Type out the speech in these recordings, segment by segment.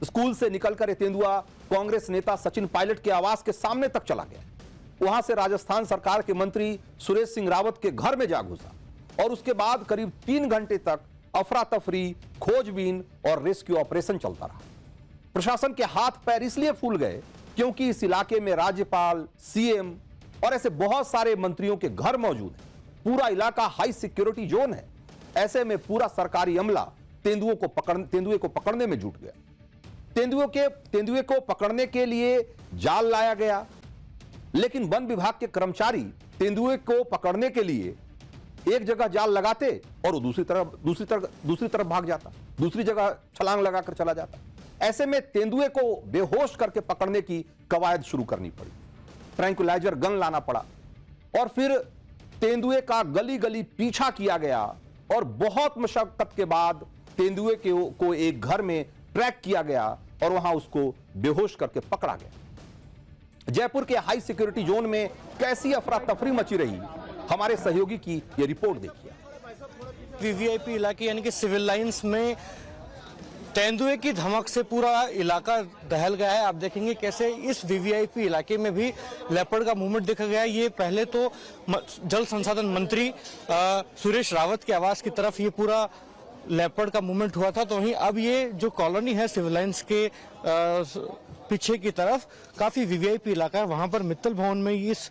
School से निकलकर तेंदुआ कांग्रेस नेता सचिन पायलट के आवास के सामने तक चला गया। वहां से राजस्थान सरकार के मंत्री सुरेश सिंह रावत के घर में जा घुसा और उसके बाद करीब 3 घंटे तक अफरा तफरी, खोजबीन और रेस्क्यू ऑपरेशन चलता रहा। प्रशासन के हाथ पैर इसलिए फूल गए क्योंकि इस इलाके में राज्यपाल, सीएम और ऐसे बहुत सारे मंत्रियों के घर मौजूद हैं। पूरा इलाका हाई सिक्योरिटी जोन है। ऐसे में पूरा सरकारी अमला तेंदुए को पकड़ने में जुट गया। तेंदुए को पकड़ने के लिए जाल लाया गया, लेकिन वन विभाग के कर्मचारी तेंदुए को पकड़ने के लिए एक जगह जाल लगाते और वो दूसरी तरफ भाग जाता, दूसरी जगह छलांग लगाकर चला जाता। ऐसे में तेंदुए को बेहोश करके पकड़ने की कवायद शुरू करनी पड़ी। ट्रैंक्विलाइजर गन लाना पड़ा और फिर तेंदुए का गली गली पीछा किया गया और बहुत मशक्कत के बाद तेंदुए को एक घर में ट्रैक किया गया और वहां उसको बेहोश करके पकड़ा गया। जयपुर के हाई सिक्योरिटी जोन में कैसी अफरा तफरी मची रही, हमारे सहयोगी की यह रिपोर्ट देखिए। वीवीआईपी इलाके यानी कि सिविल लाइंस में तेंदुए की धमक से पूरा इलाका दहल गया है। आप देखेंगे कैसे इस वीवीआईपी इलाके में भी लेपर्ड का मूवमेंट देखा गया है। ये पहले तो जल संसाधन मंत्री सुरेश रावत के आवास की तरफ ये पूरा लेपर्ड का मूवमेंट हुआ था, तो वहीं अब ये जो कॉलोनी है सिविल लाइंस के पीछे की तरफ काफी वीवीआईपी इलाका है, वहां पर मित्तल भवन में इस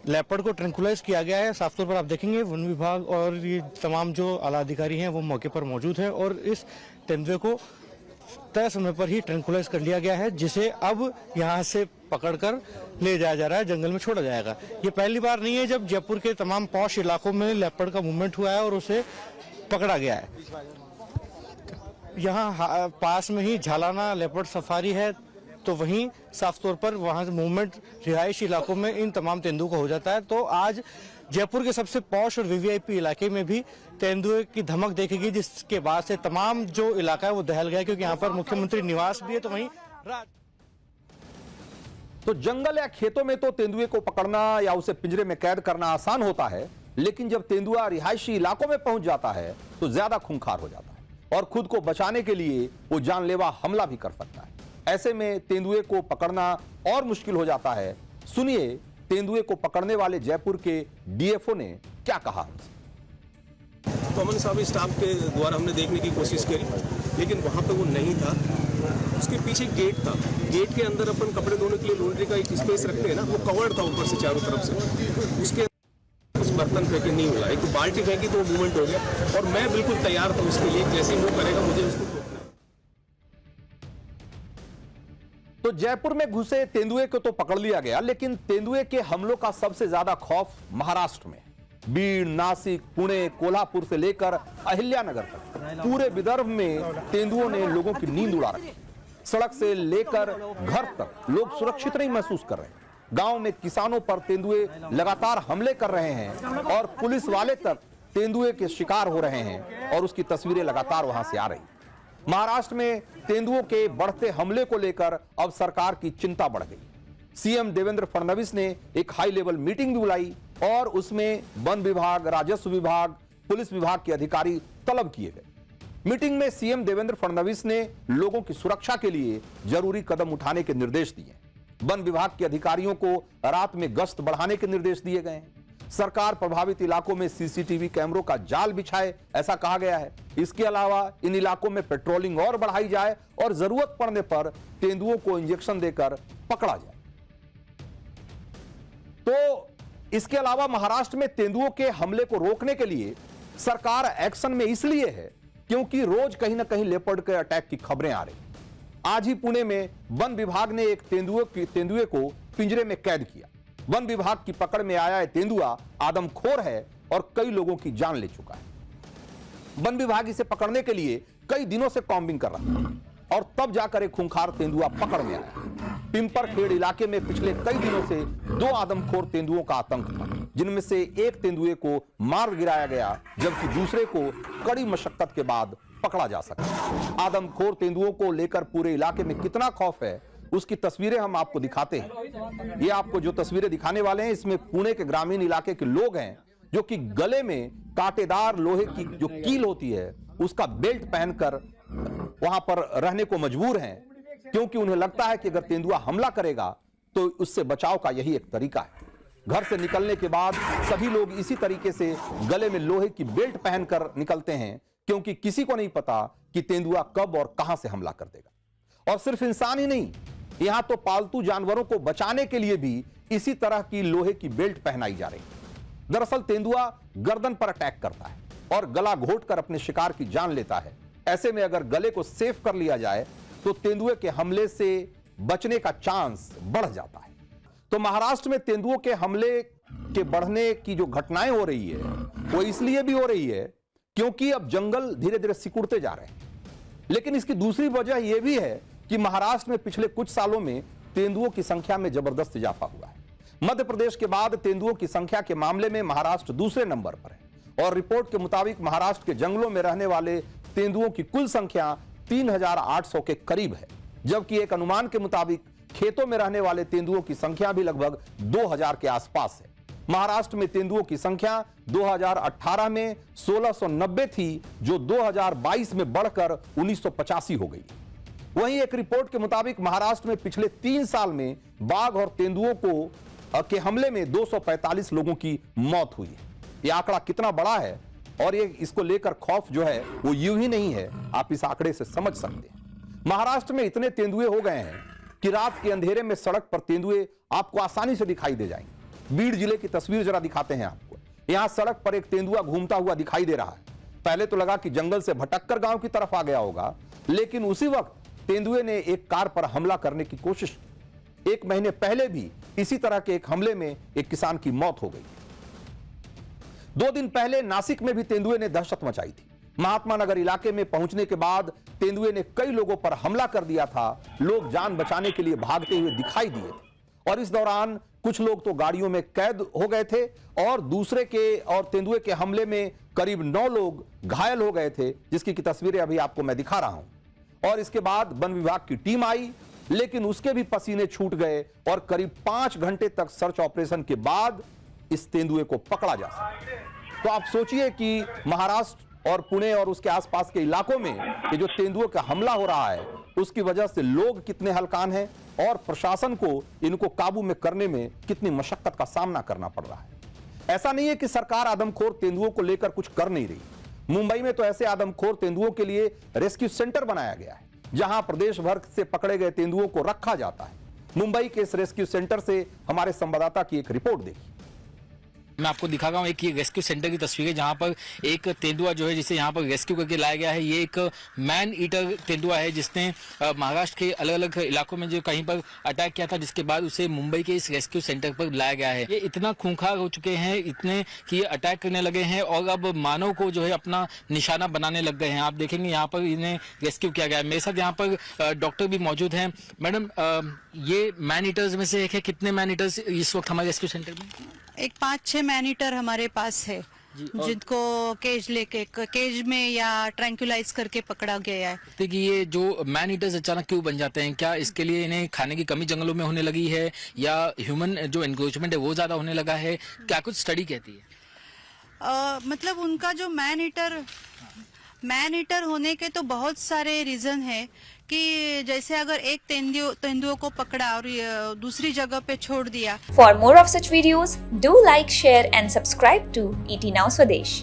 लेपर्ड को ट्रैंक्विलाइज किया गया है। साफ तौर पर आप देखेंगे वन विभाग और ये तमाम जो आला अधिकारी हैं वो मौके पर मौजूद है और इस तेंदुए को तय समय पर ही ट्रैंक्विलाइज कर लिया गया है, जिसे अब यहाँ से पकड़कर ले जाया जा रहा है, जंगल में छोड़ा जाएगा। ये पहली बार नहीं है जब जयपुर के तमाम पॉश इलाकों में लेपर्ड का मूवमेंट हुआ है और उसे पकड़ा गया है। यहाँ पास में ही झालाना लेपर्ड सफारी है, तो वहीं साफ तौर पर वहां से मूवमेंट रिहायशी इलाकों में इन तमाम तेंदुओं का हो जाता है। तो आज जयपुर के सबसे पॉश और वीवीआईपी इलाके में भी तेंदुए की धमक देखेगी, जिसके बाद से तमाम जो इलाका है वो दहल गया, क्योंकि यहाँ पर मुख्यमंत्री निवास भी है। तो वहीं तो जंगल या खेतों में तो तेंदुए को पकड़ना या उसे पिंजरे में कैद करना आसान होता है, लेकिन जब तेंदुआ रिहायशी इलाकों में पहुंच जाता है तो ज्यादा खूंखार हो जाता है और खुद को बचाने के लिए वो जानलेवा हमला भी कर सकता है। ऐसे में तेंदुए को पकड़ना और मुश्किल हो जाता है। सुनिए तेंदुए को पकड़ने वाले जयपुर के डीएफओ ने क्या कहा। कॉमन साहब स्टाफ के द्वारा हमने देखने की कोशिश करी, लेकिन वहाँ पे वो नहीं था। उसके पीछे गेट था, गेट के अंदर अपन कपड़े धोने के लिए लॉन्ड्री का एक स्पेस रखते हैं ना, वो कवर्ड था ऊपर से चारों तरफ से। उसके कुछ बर्तन फेंके नहीं हुआ, एक बाल्टी फेंकी तो मूवमेंट हो गया और मैं बिल्कुल तैयार था उसके लिए, जैसे ही वो करेगा मुझे उसको। तो जयपुर में घुसे तेंदुए को तो पकड़ लिया गया, लेकिन तेंदुए के हमलों का सबसे ज्यादा खौफ महाराष्ट्र में। बीड़, नासिक, पुणे, कोल्हापुर से लेकर अहिल्यानगर तक पूरे विदर्भ में तेंदुओं ने लोगों की नींद उड़ा रखी। सड़क से लेकर घर तक लोग सुरक्षित नहीं महसूस कर रहे हैं। गांव में किसानों पर तेंदुए लगातार हमले कर रहे हैं और पुलिस वाले तक तेंदुए के शिकार हो रहे हैं और उसकी तस्वीरें लगातार वहां से आ रही। महाराष्ट्र में तेंदुओं के बढ़ते हमले को लेकर अब सरकार की चिंता बढ़ गई। सीएम देवेंद्र फडणवीस ने एक हाई लेवल मीटिंग भी बुलाई और उसमें वन विभाग, राजस्व विभाग, पुलिस विभाग के अधिकारी तलब किए गए। मीटिंग में सीएम देवेंद्र फडणवीस ने लोगों की सुरक्षा के लिए जरूरी कदम उठाने के निर्देश दिए। वन विभाग के अधिकारियों को रात में गश्त बढ़ाने के निर्देश दिए गए हैं। सरकार प्रभावित इलाकों में सीसीटीवी कैमरों का जाल बिछाए, ऐसा कहा गया है। इसके अलावा इन इलाकों में पेट्रोलिंग और बढ़ाई जाए और जरूरत पड़ने पर तेंदुओं को इंजेक्शन देकर पकड़ा जाए। तो इसके अलावा महाराष्ट्र में तेंदुओं के हमले को रोकने के लिए सरकार एक्शन में इसलिए है क्योंकि रोज कहीं ना कहीं लेपर्ड के अटैक की खबरें आ रही। आज ही पुणे में वन विभाग ने एक तेंदुए को पिंजरे में कैद किया। वन विभाग की पकड़ में आया तेंदुआ आदमखोर है और कई लोगों की जान ले चुका है। वन विभाग इसे पकड़ने के लिए कई दिनों से कॉम्बिंग कर रहा था और तब जाकर एक खूंखार तेंदुआ पकड़ में आया। पिंपरखेड़ इलाके में पिछले कई दिनों से 2 आदमखोर तेंदुओं का आतंक था, जिनमें से एक तेंदुए को मार गिराया गया, जबकि दूसरे को कड़ी मशक्कत के बाद पकड़ा जा सका। आदमखोर तेंदुओं को लेकर पूरे इलाके में कितना खौफ है, उसकी तस्वीरें हम आपको दिखाते हैं। ये आपको जो तस्वीरें दिखाने वाले हैं, इसमें पुणे के ग्रामीण इलाके के लोग हैं जो कि गले में कांटेदार लोहे की जो कील होती है उसका बेल्ट पहनकर वहां पर रहने को मजबूर हैं, क्योंकि उन्हें लगता है कि अगर तेंदुआ हमला करेगा तो उससे बचाव का यही एक तरीका है। घर से निकलने के बाद सभी लोग इसी तरीके से गले में लोहे की बेल्ट पहनकर निकलते हैं, क्योंकि किसी को नहीं पता कि तेंदुआ कब और कहां से हमला कर देगा। और सिर्फ इंसान ही नहीं, यहां तो पालतू जानवरों को बचाने के लिए भी इसी तरह की लोहे की बेल्ट पहनाई जा रही है। दरअसल तेंदुआ गर्दन पर अटैक करता है और गला घोंटकर अपने शिकार की जान लेता है। ऐसे में अगर गले को सेफ कर लिया जाए तो तेंदुए के हमले से बचने का चांस बढ़ जाता है। तो महाराष्ट्र में तेंदुओं के हमले के बढ़ने की जो घटनाएं हो रही है वो इसलिए भी हो रही है क्योंकि अब जंगल धीरे धीरे सिकुड़ते जा रहे हैं। लेकिन इसकी दूसरी वजह यह भी है कि महाराष्ट्र में पिछले कुछ सालों में तेंदुओं की संख्या में जबरदस्त इजाफा हुआ है। मध्य प्रदेश के बाद तेंदुओं की संख्या के मामले में महाराष्ट्र दूसरे नंबर पर है और रिपोर्ट के मुताबिक महाराष्ट्र के जंगलों में रहने वाले तेंदुओं की कुल संख्या 3,800 के करीब है, जबकि एक अनुमान के मुताबिक खेतों में रहने वाले तेंदुओं की संख्या भी लगभग 2,000 के आसपास है। महाराष्ट्र में तेंदुओं की संख्या 2018 में 1690 थी, जो 2022 में बढ़कर 1985 हो गई। वहीं एक रिपोर्ट के मुताबिक महाराष्ट्र में पिछले 3 साल में बाघ और तेंदुओं के हमले में 245 लोगों की मौत हुई है। यह आंकड़ा कितना बड़ा है और ये इसको लेकर खौफ जो है वो यूं ही नहीं है, आप इस आंकड़े से समझ सकते हैं। महाराष्ट्र में इतने तेंदुए हो गए हैं कि रात के अंधेरे में सड़क पर तेंदुए आपको आसानी से दिखाई दे जाएंगे। बीड़ जिले की तस्वीर जरा दिखाते हैं आपको। यहां सड़क पर एक तेंदुआ घूमता हुआ दिखाई दे रहा है। पहले तो लगा कि जंगल से भटककर गांव की तरफ आ गया होगा, लेकिन उसी वक्त तेंदुए ने एक कार पर हमला करने की कोशिश की। 1 महीने पहले भी इसी तरह के एक हमले में एक किसान की मौत हो गई। 2 दिन पहले नासिक में भी तेंदुए ने दहशत मचाई थी। महात्मा नगर इलाके में पहुंचने के बाद तेंदुए ने कई लोगों पर हमला कर दिया था। लोग जान बचाने के लिए भागते हुए दिखाई दिए थे और इस दौरान कुछ लोग तो गाड़ियों में कैद हो गए थे और तेंदुए के हमले में करीब 9 लोग घायल हो गए थे, जिसकी की तस्वीरें अभी आपको मैं दिखा रहा हूं। और इसके बाद वन विभाग की टीम आई, लेकिन उसके भी पसीने छूट गए और करीब 5 घंटे तक सर्च ऑपरेशन के बाद इस तेंदुए को पकड़ा जा सका। तो आप सोचिए कि महाराष्ट्र और पुणे और उसके आसपास के इलाकों में ये जो तेंदुओं का हमला हो रहा है उसकी वजह से लोग कितने हलकान हैं और प्रशासन को इनको काबू में करने में कितनी मशक्कत का सामना करना पड़ रहा है। ऐसा नहीं है कि सरकार आदमखोर तेंदुओं को लेकर कुछ कर नहीं रही। मुंबई में तो ऐसे आदमखोर तेंदुओं के लिए रेस्क्यू सेंटर बनाया गया है, जहां प्रदेश भर से पकड़े गए तेंदुओं को रखा जाता है। मुंबई के इस रेस्क्यू सेंटर से हमारे संवाददाता की एक रिपोर्ट देखी। मैं आपको दिखा रहा हूँ एक ये रेस्क्यू सेंटर की तस्वीर है, जहाँ पर एक तेंदुआ जो है जिसे यहाँ पर रेस्क्यू करके लाया गया है। ये एक मैन ईटर तेंदुआ है जिसने महाराष्ट्र के अलग अलग इलाकों में जो कहीं पर अटैक किया था, जिसके बाद उसे मुंबई के इस रेस्क्यू सेंटर पर लाया गया है। ये इतना खूंखार हो चुके हैं, इतने कि ये अटैक करने लगे हैं और अब मानव को जो है अपना निशाना बनाने लग गए हैं। आप देखेंगे यहाँ पर इन्हें रेस्क्यू किया गया है। मेरे साथ यहाँ पर डॉक्टर भी मौजूद हैं। मैडम, ये मैन ईटर्स में से एक है। कितने मैन ईटर्स इस वक्त हमारे रेस्क्यू सेंटर में? एक 5-6 मैन ईटर हमारे पास है, जिनको केज में या ट्रैंक्युलाइज करके पकड़ा गया है। देखिए, ये जो मैन ईटर्स अचानक क्यों बन जाते हैं? क्या इसके लिए इन्हें खाने की कमी जंगलों में होने लगी है या ह्यूमन जो एनक्रोचमेंट है वो ज्यादा होने लगा है? क्या कुछ स्टडी कहती है? मतलब उनका जो मैन ईटर होने के तो बहुत सारे रीजन है कि जैसे अगर एक तेंदुओं को पकड़ा और दूसरी जगह पे छोड़ दिया। For more of such videos, do like, share and subscribe to ET Now Swadesh.